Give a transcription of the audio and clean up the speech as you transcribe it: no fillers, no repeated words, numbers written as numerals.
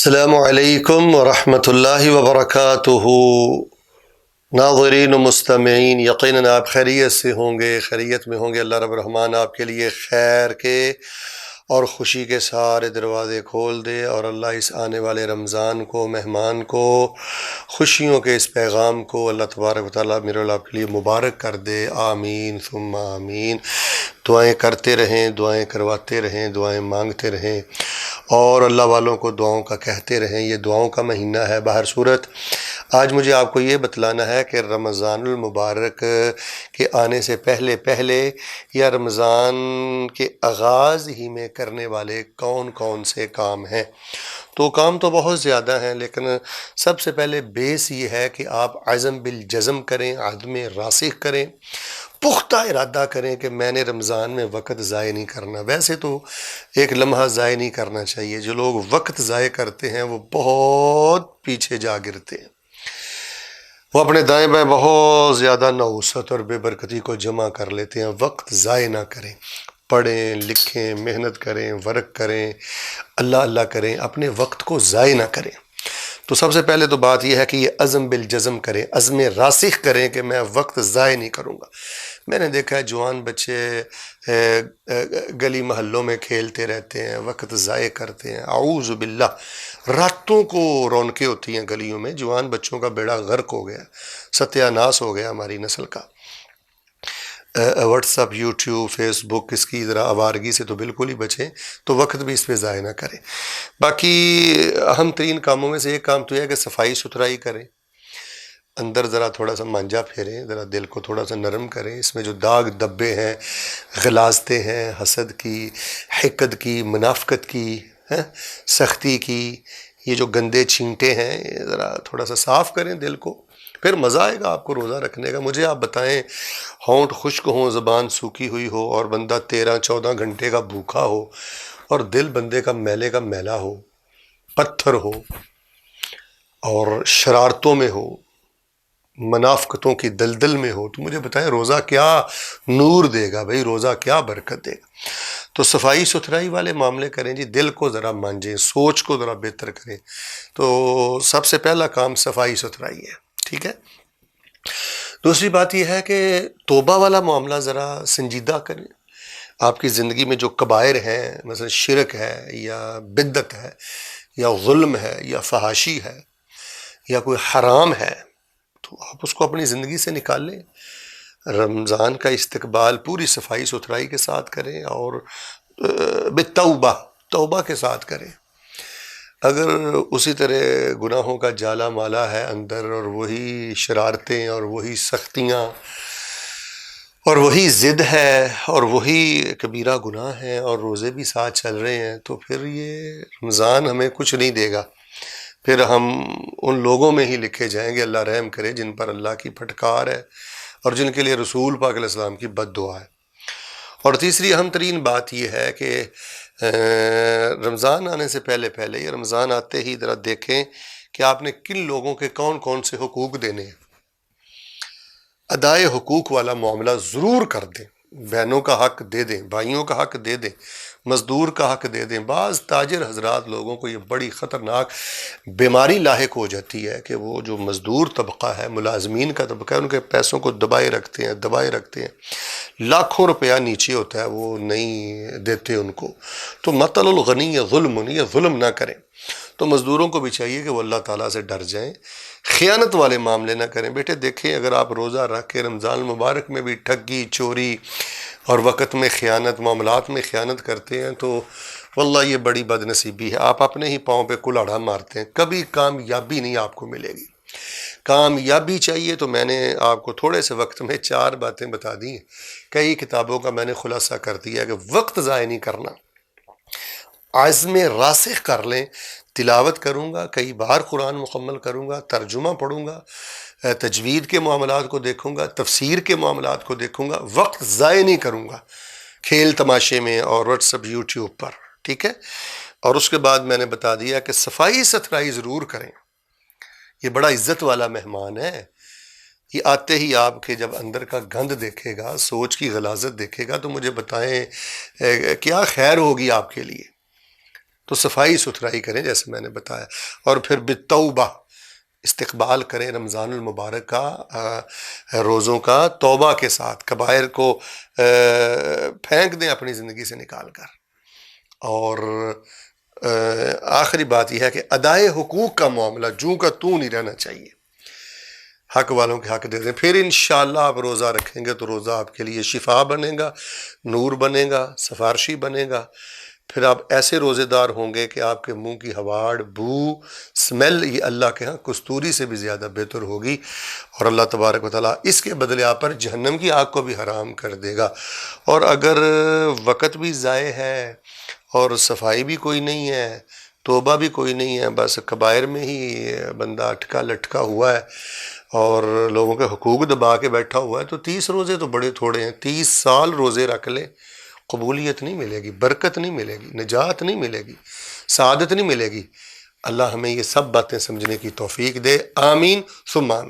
السلام علیکم ورحمۃ اللہ وبرکاتہ۔ ناظرین و مستمعین، یقیناً آپ خیریت سے ہوں گے، خیریت میں ہوں گے۔ اللہ رب الرحمن آپ کے لیے خیر کے اور خوشی کے سارے دروازے کھول دے، اور اللہ اس آنے والے رمضان کو، مہمان کو، خوشیوں کے اس پیغام کو اللہ تبارک و تعالیٰ میرے اللہ کے لیے مبارک کر دے۔ آمین ثم آمین۔ دعائیں کرتے رہیں، دعائیں کرواتے رہیں، دعائیں مانگتے رہیں، اور اللہ والوں کو دعاؤں کا کہتے رہیں۔ یہ دعاؤں کا مہینہ ہے۔ بہر صورت آج مجھے آپ کو یہ بتلانا ہے کہ رمضان المبارک کے آنے سے پہلے یا رمضان کے آغاز ہی میں کرنے والے کون کون سے کام ہیں۔ تو کام تو بہت زیادہ ہیں، لیکن سب سے پہلے بیس یہ ہے کہ آپ عزم بالجزم کریں، عزم راسخ کریں، پختہ ارادہ کریں کہ میں نے رمضان میں وقت ضائع نہیں کرنا۔ ویسے تو ایک لمحہ ضائع نہیں کرنا چاہیے۔ جو لوگ وقت ضائع کرتے ہیں وہ بہت پیچھے جا گرتے ہیں۔ وہ اپنے دائیں بائیں بہت زیادہ نحوست اور بے برکتی کو جمع کر لیتے ہیں۔ وقت ضائع نہ کریں، پڑھیں، لکھیں، محنت کریں، ورک کریں، اللہ اللہ کریں، اپنے وقت کو ضائع نہ کریں۔ تو سب سے پہلے تو بات یہ ہے کہ یہ عزم بالجزم کریں، عزم راسخ کریں کہ میں وقت ضائع نہیں کروں گا۔ میں نے دیکھا ہے جوان بچے گلی محلوں میں کھیلتے رہتے ہیں، وقت ضائع کرتے ہیں، اعوذ باللہ۔ راتوں کو رونقیں ہوتی ہیں گلیوں میں، جوان بچوں کا بیڑا غرق ہو گیا، ستیہ ناس ہو گیا ہماری نسل کا۔ واٹس اپ، یوٹیوب، فیس بک، اس کی ذرا آوارگی سے تو بالکل ہی بچیں، تو وقت بھی اس پہ ضائع نہ کریں۔ باقی اہم ترین کاموں میں سے ایک کام تو یہ ہے کہ صفائی ستھرائی کریں، اندر ذرا تھوڑا سا مانجا پھیریں، ذرا دل کو تھوڑا سا نرم کریں۔ اس میں جو داغ دبے ہیں، غلاظتیں ہیں، حسد کی، حقد کی، منافقت کی، سختی کی، یہ جو گندے چھینٹے ہیں، یہ ذرا تھوڑا سا صاف کریں دل کو، پھر مزہ آئے گا آپ کو روزہ رکھنے کا۔ مجھے آپ بتائیں، ہونٹ خشک ہوں، زبان سوکھی ہوئی ہو، اور بندہ 13-14 گھنٹے کا بھوکا ہو، اور دل بندے کا میلے کا میلا ہو، پتھر ہو، اور شرارتوں میں ہو، منافقتوں کی دلدل میں ہو، تو مجھے بتائیں روزہ کیا نور دے گا بھائی، روزہ کیا برکت دے گا۔ تو صفائی ستھرائی والے معاملے کریں جی، دل کو ذرا مانجیں، سوچ کو ذرا بہتر کریں۔ تو سب سے پہلا کام صفائی ستھرائی ہے، ٹھیک ہے۔ دوسری بات یہ ہے کہ توبہ والا معاملہ ذرا سنجیدہ کریں۔ آپ کی زندگی میں جو کبائر ہیں، مثلا شرک ہے، یا بدعت ہے، یا ظلم ہے، یا فحاشی ہے، یا کوئی حرام ہے، تو آپ اس کو اپنی زندگی سے نکال لیں۔ رمضان کا استقبال پوری صفائی ستھرائی کے ساتھ کریں، اور بالتوبہ، توبہ کے ساتھ کریں۔ اگر اسی طرح گناہوں کا جالا مالا ہے اندر، اور وہی شرارتیں، اور وہی سختیاں، اور وہی ضد ہے، اور وہی کبیرہ گناہ ہیں، اور روزے بھی ساتھ چل رہے ہیں، تو پھر یہ رمضان ہمیں کچھ نہیں دے گا۔ پھر ہم ان لوگوں میں ہی لکھے جائیں گے، اللہ رحم کرے، جن پر اللہ کی پھٹکار ہے، اور جن کے لیے رسول پاک علیہ السلام کی بد دعا ہے۔ اور تیسری اہم ترین بات یہ ہے کہ رمضان آنے سے پہلے یا رمضان آتے ہی ذرا دیکھیں کہ آپ نے کن لوگوں کے کون کون سے حقوق دینے ہیں۔ ادائے حقوق والا معاملہ ضرور کر دیں، بہنوں کا حق دے دیں، بھائیوں کا حق دے دیں، مزدور کا حق دے دیں۔ بعض تاجر حضرات لوگوں کو یہ بڑی خطرناک بیماری لاحق ہو جاتی ہے کہ وہ جو مزدور طبقہ ہے، ملازمین کا طبقہ ہے، ان کے پیسوں کو دبائے رکھتے ہیں، لاکھوں روپیہ نیچے ہوتا ہے، وہ نہیں دیتے ان کو۔ تو مثل الغنی ظلم، یہ ظلم نہ کریں۔ تو مزدوروں کو بھی چاہیے کہ وہ اللہ تعالیٰ سے ڈر جائیں، خیانت والے معاملے نہ کریں۔ بیٹے دیکھیں، اگر آپ روزہ رکھ کے رمضان المبارک میں بھی ٹھگی، چوری، اور وقت میں خیانت، معاملات میں خیانت کرتے ہیں، تو واللہ یہ بڑی بد نصیبی ہے۔ آپ اپنے ہی پاؤں پہ کلہاڑا مارتے ہیں، کبھی کامیابی نہیں آپ کو ملے گی۔ کامیابی چاہیے تو میں نے آپ کو تھوڑے سے وقت میں 4 باتیں بتا دی ہیں، کئی کتابوں کا میں نے خلاصہ کر دیا کہ وقت ضائع نہیں کرنا، عزم راسخ کر لیں۔ تلاوت کروں گا، کئی بار قرآن مکمل کروں گا، ترجمہ پڑھوں گا، تجوید کے معاملات کو دیکھوں گا، تفسیر کے معاملات کو دیکھوں گا، وقت ضائع نہیں کروں گا کھیل تماشے میں اور واٹس اپ، یوٹیوب پر، ٹھیک ہے۔ اور اس کے بعد میں نے بتا دیا کہ صفائی ستھرائی ضرور کریں۔ یہ بڑا عزت والا مہمان ہے، یہ آتے ہی آپ کے جب اندر کا گند دیکھے گا، سوچ کی غلاظت دیکھے گا، تو مجھے بتائیں کیا خیر ہوگی آپ کے لیے۔ تو صفائی ستھرائی کریں جیسے میں نے بتایا، اور پھر بالتوبہ استقبال کریں رمضان المبارک کا، روزوں کا توبہ کے ساتھ، کبائر کو پھینک دیں اپنی زندگی سے نکال کر. اور آخری بات یہ ہے کہ ادائے حقوق کا معاملہ جوں کا توں نہیں رہنا چاہیے، حق والوں کے حق دے دیں. پھر انشاءاللہ آپ روزہ رکھیں گے تو روزہ آپ کے لیے شفا بنے گا، نور بنے گا، سفارشی بنے گا. پھر آپ ایسے روزے دار ہوں گے کہ آپ کے منہ کی ہواڑ، بو، سمیل یہ اللہ کے ہاں کستوری سے بھی زیادہ بہتر ہوگی، اور اللہ تبارک و تعالیٰ اس کے بدلے آپ پر جہنم کی آگ کو بھی حرام کر دے گا. اور اگر وقت بھی ضائع ہے اور صفائی بھی کوئی نہیں ہے، توبہ بھی کوئی نہیں ہے، بس کبائر میں ہی بندہ اٹکا لٹکا ہوا ہے اور لوگوں کے حقوق دبا کے بیٹھا ہوا ہے، تو 30 روزے تو بڑے تھوڑے ہیں. 30 سال روزے رکھ لیں، قبولیت نہیں ملے گی، برکت نہیں ملے گی، نجات نہیں ملے گی، سعادت نہیں ملے گی. اللہ ہمیں یہ سب باتیں سمجھنے کی توفیق دے. آمین ثم آمین.